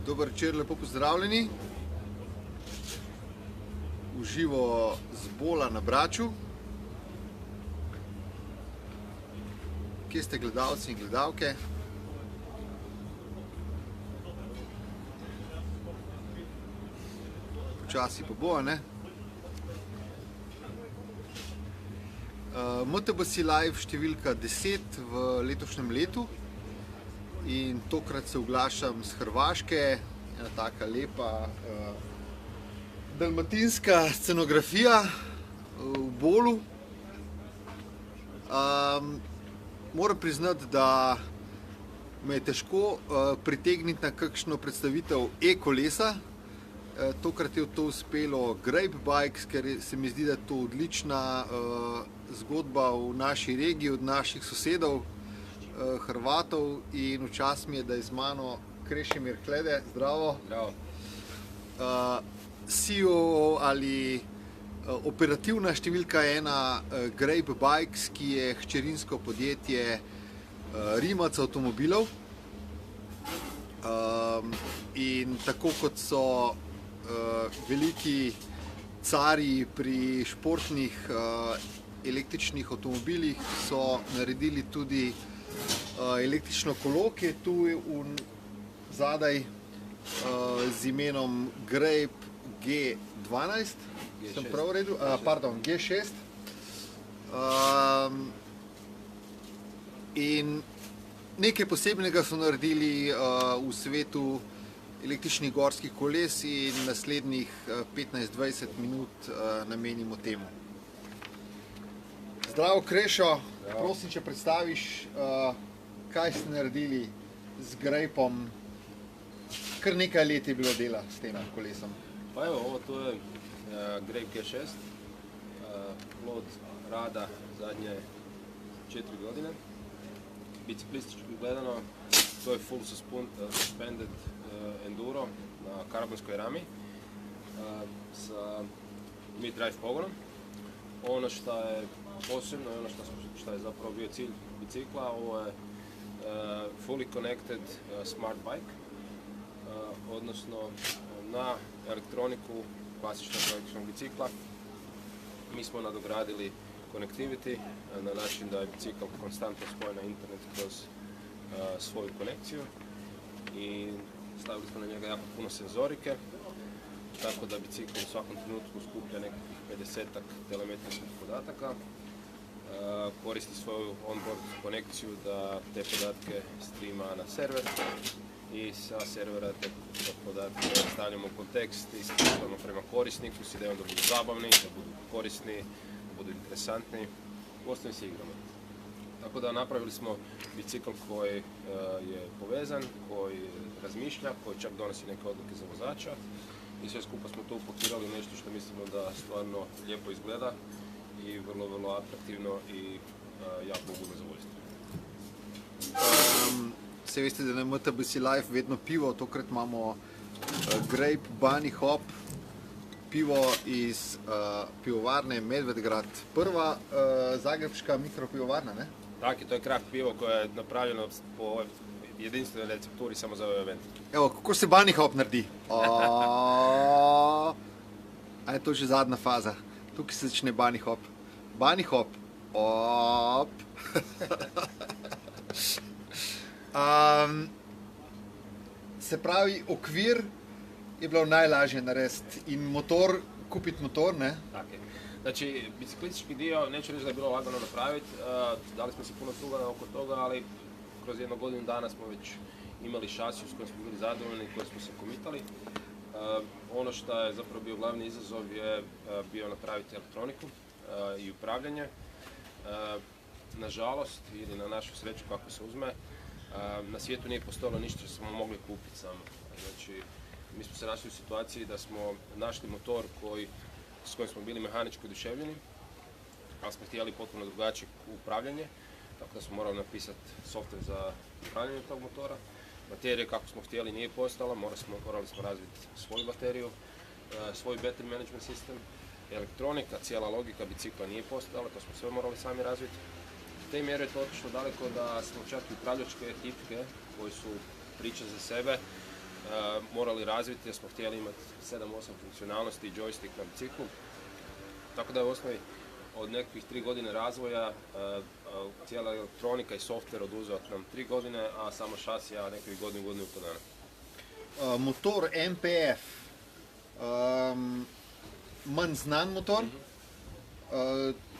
Dober večer, lepo pozdravljeni. Uživo z Bola na Braču. Kje ste gledalci in gledalke? Počasi pa bo, ne? MTBC Live številka 10 v letošnjem letu. In tokrat se oglašam z Hrvaške, ena taka lepa dalmatinska scenografija v Bolu. Moram priznati, da me je težko pritegniti na kakšno predstavitev e-kolesa. Tokrat je to uspelo Grape Bikes, ker se mi zdi, da je to odlična zgodba v naši regiji, od naših sosedov, Hrvatov, in včasih mi je, da je z mano Krešimir Klede. Zdravo. Zdravo. CEO ali operativna številka 1 Grape Bikes, ki je hčerinsko podjetje Rimac avtomobilov. In tako kot so veliki carji pri športnih električnih avtomobilih, so naredili tudi električno kolo, ki je tu zadaj z imenom Grape G12, sem prav redu, pardon, G6. In nekaj posebnega so naredili v svetu električnih gorskih koles in naslednjih 15-20 minut namenimo temu. Zdravo, Krešo, prosim, če predstaviš, kaj ste naredili z Grapeom. Kar nekaj let je bilo dela s tem kolesom. Pa evo, ovo tu je Grape G6, plod rada zadnje 4 godine. Biciklistički gledano, to je full suspended enduro na karbonskoj rami sa mid-drive pogonom. Ono što je posebno i ono što je zapravo bio cilj bicikla, ovo je fully connected smart bike, odnosno na elektroniku klasičnog električnog bicikla mi smo nadogradili connectivity na način da je bicikl konstantno spojen na internet kroz svoju konekciju i stavili smo na njega jako puno senzorike, tako da bicikl u svakom trenutku skuplja nekakvih 50-ak telemetrijskih podataka, koristi svoju onboard konekciju da te podatke streama na server i sa servera te podatke stavljamo u kontekst i stavljamo prema korisniku s idejom da budu zabavni, da budu korisni, da budu interesantni, u osnovi se igramo. Tako da napravili smo bicikl koji je povezan, koji razmišlja, koji čak donosi neke odluke za vozača i sve skupa smo to upakirali nešto što mislimo da stvarno lijepo izgleda i vrlo atraktivno i jako ugodno za vojstvo. Se veste, da na MTBC Live vedno pivo, tokrat imamo Grape Bunny Hop, pivo iz pivovarne Medvedgrad, prva zagrebška mikropivovarna, ne? Tako, to je kraft pivo koje je napravljeno po jedinstvenoj recepturi samo za ovaj event. Evo, kako se Bunny Hop naredi? A je to že zadnja faza. Tukaj se začne Bunny Hop. Bunny Hop. Op. Se pravi, okvir je bilo najlažje narediti in motor, kupiti motor, ne? Tako je. Znači, biciklistički dio, neću reći da je bilo lagano napraviti, dali smo si puno truda oko toga, ali kroz jednu godinu dana smo već imali šasiju s kojom smo bili zadovoljni i kojom smo se komitali. Ono što je zapravo bio glavni izazov je bio napraviti elektroniku i upravljanje. Nažalost, ili na našu sreću kako se uzme, na svijetu nije postojalo ništa što smo mogli kupiti samo. Znači, mi smo se našli u situaciji da smo našli motor s kojim smo bili mehanički oduševljeni, ali smo htjeli potpuno drugačije upravljanje, tako da smo morali napisati software za upravljanje tog motora. Baterija kako smo htjeli nije postojala, morali smo razviti svoju bateriju, svoj battery management system, elektronika, cijela logika bicikla nije postojala, to smo sve morali sami razviti. U tej mjeri je to otišlo daleko da smo čak i upravljačke tipke koje su priče za sebe morali razviti jer smo htjeli imati 7-8 funkcionalnosti i joystick na biciklu. Tako da je u osnovi od nekakvih 3 godine razvoja cijela elektronika i software oduzeo nam 3 godine, a samo šasija nekakvih godinu i pol dana. Motor MPF, manj znan motor,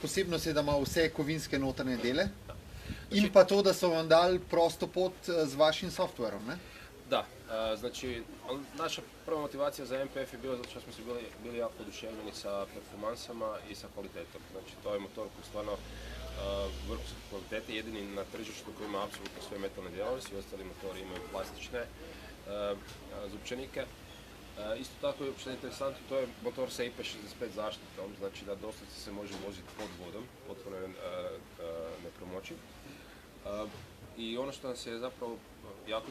posebnost je, da ima vse kovinske notranje dele. In pa to, da so vam dali prosto pot z vašim softverom, ne? Da, znači naša prva motivacija za MPF je bila zato što smo se bili jako oduševljeni sa performansama i sa kvalitetom. Znači to je motor koji stvarno vrhunske kvalitete, jedini na tržištu koji ima apsolutno sve metalne dijelove, svi ostali motori imaju plastične zupčanike. Isto tako je uopšte interesantno, to je motor sa IP65 zaštitom, znači da doslovce se može voziti pod vodom, potpuno je nepromočiv. I ono što nas je zapravo jako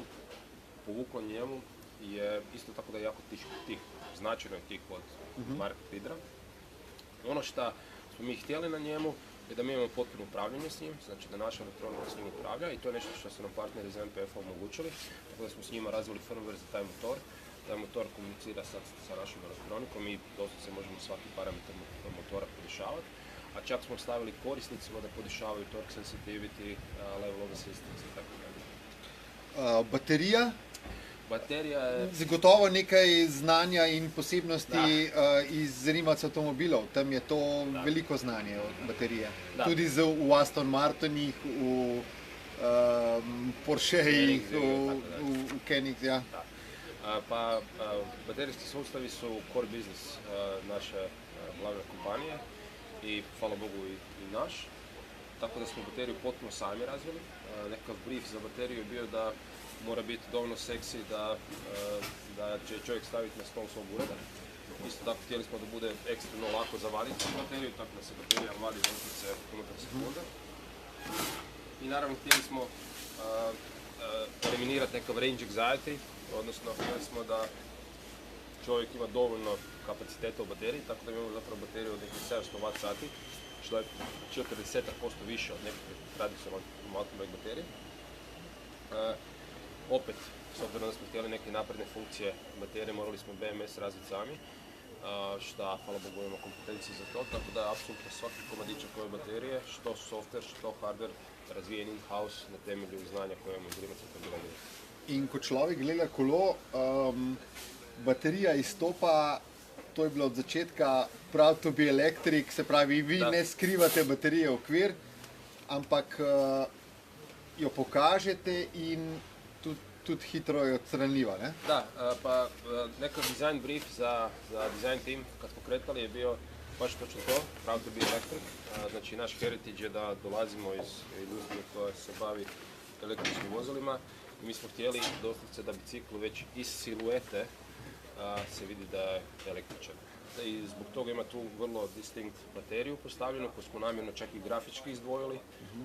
povuklo njemu je isto tako da je jako tih, značajno je tih od marke Hydra. Ono što smo mi htjeli na njemu je da mi imamo potpuno upravljanje s njim, znači da naša elektronika s njim upravlja i to je nešto što su nam partneri iz MPF-a omogućili, tako da smo s njima razvili firmware za taj motor. Taj motor komunicira sa našom elektronikom i doslovce možemo svaki parametar motora podešavati. A čak smo stavili korisnicima da podešavaju torque sensitivity, level of assistance i tako dalje. Baterija je... Zagotovo nekaj znanja in posebnosti iz Rimac avtomobilov. Tam je to veliko znanje od baterije. Da. Tudi v Aston Martinih, v Porschejih, v Koenigsegg. Ja. Pa baterijski sustavi su core business naše glavne kompanije i hvala Bogu i naš. Tako da smo bateriju potpuno sami razvili. Nekakav brief za bateriju je bio da mora biti dovoljno seksi da će čovjek staviti na stol svog ureda. Isto tako htjeli smo da bude ekstremno lako zavaditi bateriju, tako da se baterija vadi unutar sekunde. I naravno htjeli smo eliminirati nekakav range anxiety, odnosno htjeli smo da čovjek ima dovoljno kapaciteta u bateriji, tako da imamo zapravo bateriju od nekih 700 Wh, što je 40% više od nekakve tradicionalne mountain bike baterije. Opet, s obzirom da smo htjeli neke napredne funkcije baterije, morali smo BMS razviti sami, šta, hvala Bogu, imamo kompetencije za to, tako da apsolutno svaki komadić ove baterije, što software, što hardware, razvijen in-house na temelju znanja koje imamo iz Rimaca automobila. In ko človek gleda kolo, baterija izstopa, to je bilo od začetka prav to be electric, se pravi, vi ne skrivate baterije v okvir, ampak jo pokažete in tudi hitro je odstranljiva, ne? Da, pa nekakav design brief za design team kad smo kretali je bio baš točno to, proud to be electric. Znači naš heritage je da dolazimo iz industrije koja se bavi električnim vozilima i mi smo htjeli doslovce da bicikl već iz siluete se vidi da je električan. I zbog toga ima tu vrlo distinkt bateriju postavljenu koju smo namjerno čak i grafički izdvojili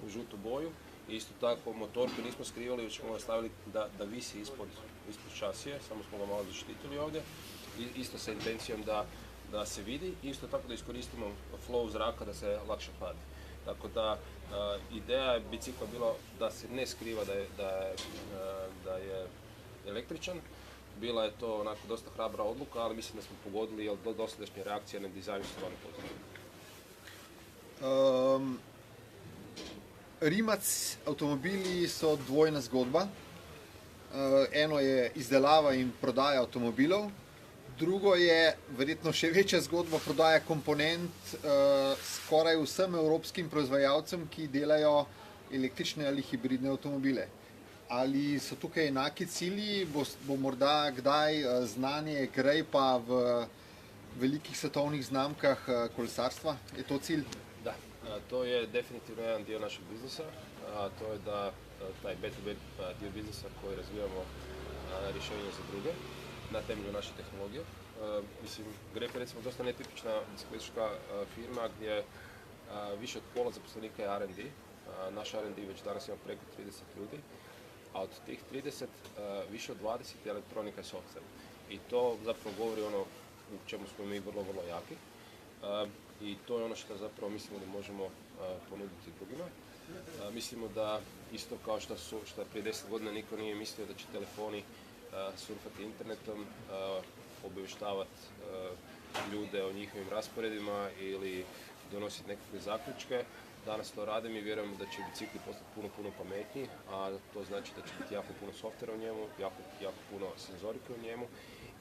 u žutu boju. I isto tako motor koji nismo skrivali, već smo ga stavili da visi ispod šasije, samo smo ga malo zaštitili ovdje. I isto sa intencijom da se vidi i isto tako da iskoristimo flow zraka da se lakše hladi. Tako da ideja je bicikla bila da se ne skriva da je električan. Bila je to onako dosta hrabra odluka, ali mislim da smo pogodili jer dosadašnje reakcije na dizajn su stvarno pozitivne. Rimac avtomobili so dvojna zgodba. Eno je izdelava in prodaja avtomobilov, drugo je verjetno še večja zgodba prodaja komponent skoraj vsem evropskim proizvajalcem, ki delajo električne ali hibridne avtomobile. Ali so tukaj enaki cilji, bo morda kdaj znanje Grape v velikih svetovnih znamkah kolesarstva? Je to cilj? Da, to je definitivno jedan dio našeg biznisa, a to je da taj B2B dio biznisa koji razvijamo rješenja za druge na temelju naše tehnologije. Mislim, Grape je recimo dosta netipična biciklistička firma gdje više od pola zaposlenika je R&D. Naš R&D već danas ima preko 30 ljudi, a od tih 30 više od 20 je elektronika i software. I to zapravo govori ono u čemu smo mi vrlo, vrlo jaki. I to je ono što zapravo mislimo da možemo ponuditi drugima. Mislimo da isto kao što prije 10 godina niko nije mislio da će telefoni surfati internetom, obavještavati ljude o njihovim rasporedima ili donositi nekakve zaključke. Danas to radim i vjerujem da će bicikli postati puno pametniji, a to znači da će biti jako puno softvera u njemu, jako puno senzorike u njemu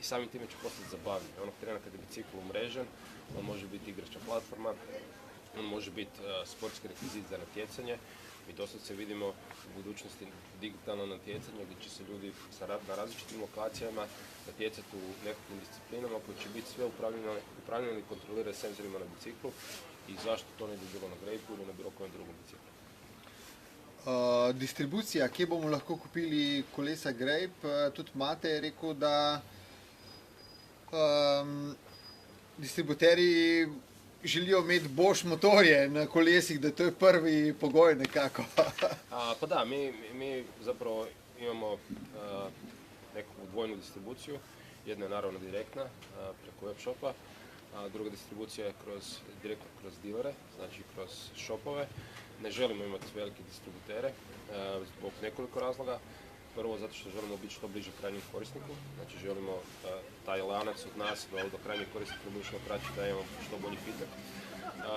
i samim time će postati zabavniji. Onog trena kad je bicikl umrežen, on može biti igračka platforma, on može biti sportski rekvizit za natjecanje. Mi doslovce vidimo u budućnosti digitalno natjecanje gdje će se ljudi na različitim lokacijama natjecati u nekakvim disciplinama koje će biti sve upravljene i kontrolirane senzorima na biciklu i zašto to ne bi bilo na Grapeu ili na bilo kojem drugom biciklu. Distribucija, kje bomo lahko kupili kolesa Grape, tudi Mate je rekel, da distributerji želijo imeti boljše motorje na kolesih, da to je prvi pogoj nekako. Pa da, mi zapravo imamo nekakvu dvojnu distribuciju. Jedna je naravno direktna preko web shopa, a druga distribucija je direktno kroz dilere, znači kroz shopove. Ne želimo imati velike distributere zbog nekoliko razloga. Prvo zato što želimo biti što bliže krajnjem korisniku, znači želimo taj lanac od nas do krajnjeg korisnika mogućno praći da imamo što bolji feedback.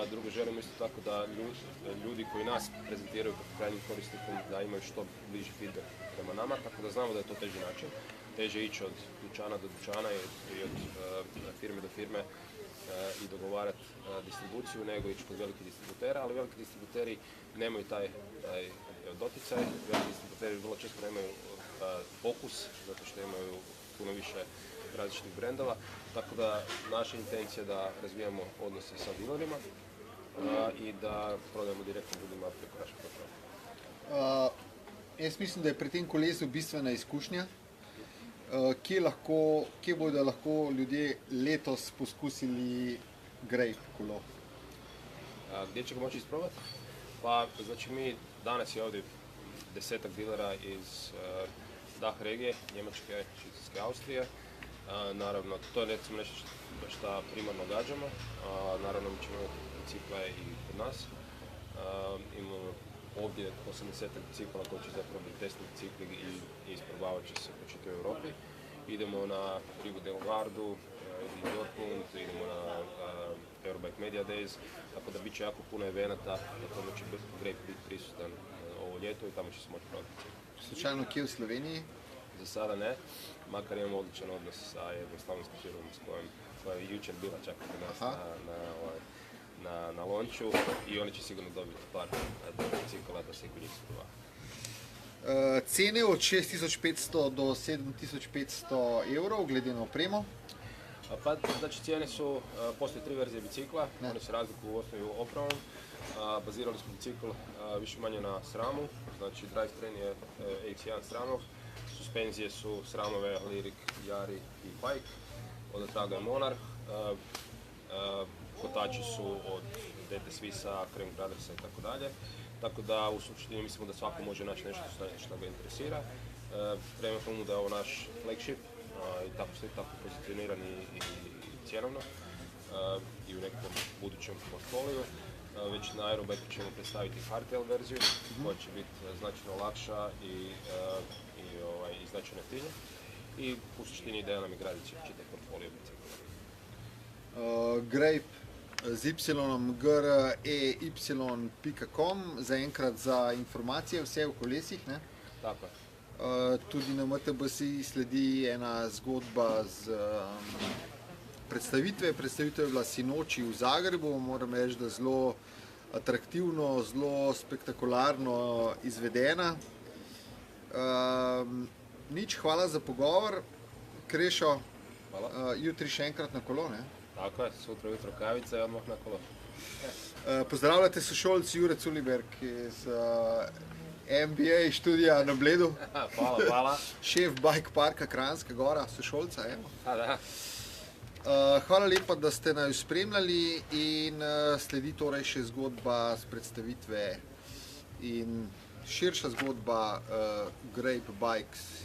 Drugo, želimo isto tako da ljudi koji nas prezentiraju kao krajnjim korisnikom da imaju što bliži feedback prema nama, tako da znamo da je to teži način. Teže ići od dućana do dućana i od firme do firme i dogovarati distribuciju nego ići kod velikih distributera, ali veliki distributeri nemaju taj doticaj, veliki distributeri vrlo često nemaju fokus, zato što imaju puno više različitih brendova, tako da naša intencija je da razvijamo odnose sa dilerima i da prodajemo direktno ljudima preko našeg programa. Jaz mislim, da je pri tem kolesu bistvena izkušnja. Kje bodo lahko ljudje letos poskusili Grape kolo? Gdje će ga moći isprobati? Pa, znači mi danas je ovdje 10-ak dilera iz DACH regije, Njemačke, Švicarske, Austrije. Naravno, to je recimo nešto što primarno gađamo. Naravno, mi ćemo imati bicikle i kod nas. Imamo ovdje 80-ak bicikla koji će zapravo biti testni bicikli i isprobavat će se po čitavoj Europi. Idemo na Rigo del Gardu, i Dortmund, idemo na Eurobike Media Days, tako da bit će jako puno evenata, na tome će Grape biti prisutan ovo ljeto i tamo će se moći prodati bicikli. Slučajno kje u Sloveniji? Za sada ne, makar imamo odličan odnos sa jednom slavenskom firmom koja je jučer bila čak kod nas na lonču i oni će sigurno dobiti par bicikla da se i kod njih sprova. Cene od 6500 do 7500 evrov glede na opremo? Pa, znači cijene su, postoje 3 verzije bicikla, one se razlikuju u osnovi opremom. Bazirali smo bicikl više manje na SRAM-u, znači drivetrain je X1 SRAM-ov, suspenzije su SRAM-ove Lyric, Yari i Pike, odotraga je Monarch, kotači su od DT Swissa, Krem Gradersa i tako dalje. Tako da u suštini mislimo da svako može naći nešto što ga interesira. Prema tomu da je ovo naš flagship i tako pozicioniran i cjenovno i u nekom budućem portfoliju. Već na Aerobike ćemo predstaviti hardtail verziju koja će biti značajno lakša i značajno jeftinija. I u suštini ideja nam je graditi čitav portfolio bicikla. Grape z grey.com, zaenkrat za informacije vse v kolesih, ne? Tako je. Tudi na MTBSI sledi ena zgodba z predstavitve. Predstavitev je bila sinoči v Zagrebu, moram reči, da zelo atraktivno, zelo spektakularno izvedena. Nič, hvala za pogovor. Krešo, jutri še enkrat na kolo, ne? Tako je, sutra jutro kavica i odmah na kolo. Pozdravljate sošolci Jure Culiberg iz MBA študija na Bledu. Hvala. Šef Bike Parka Kranjska Gora, sošolca, evo. Da. Hvala lepa, da ste naju spremljali in sledi torej še zgodba z predstavitve in širša zgodba Grape Bikes,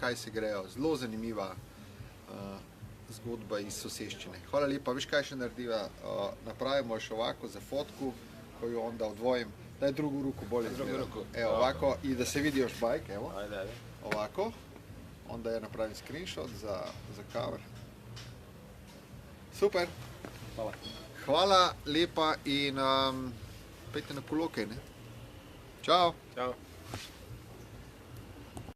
kaj se grejo, zelo zanimiva zgodba iz soseščine. Hvala lepa, veš kaj še narediva, napravimo še ovako za fotku, ko jo onda odvojim. Daj drugu ruku bolje. Drugu ruku. Evo ovako i da se vidi još bajk, evo. Ajde. Ovako. onda je napravim screenshot za cover. Super, Hvala. hvala lepa in pejte na kolo, kaj ne? Čau! Ćao.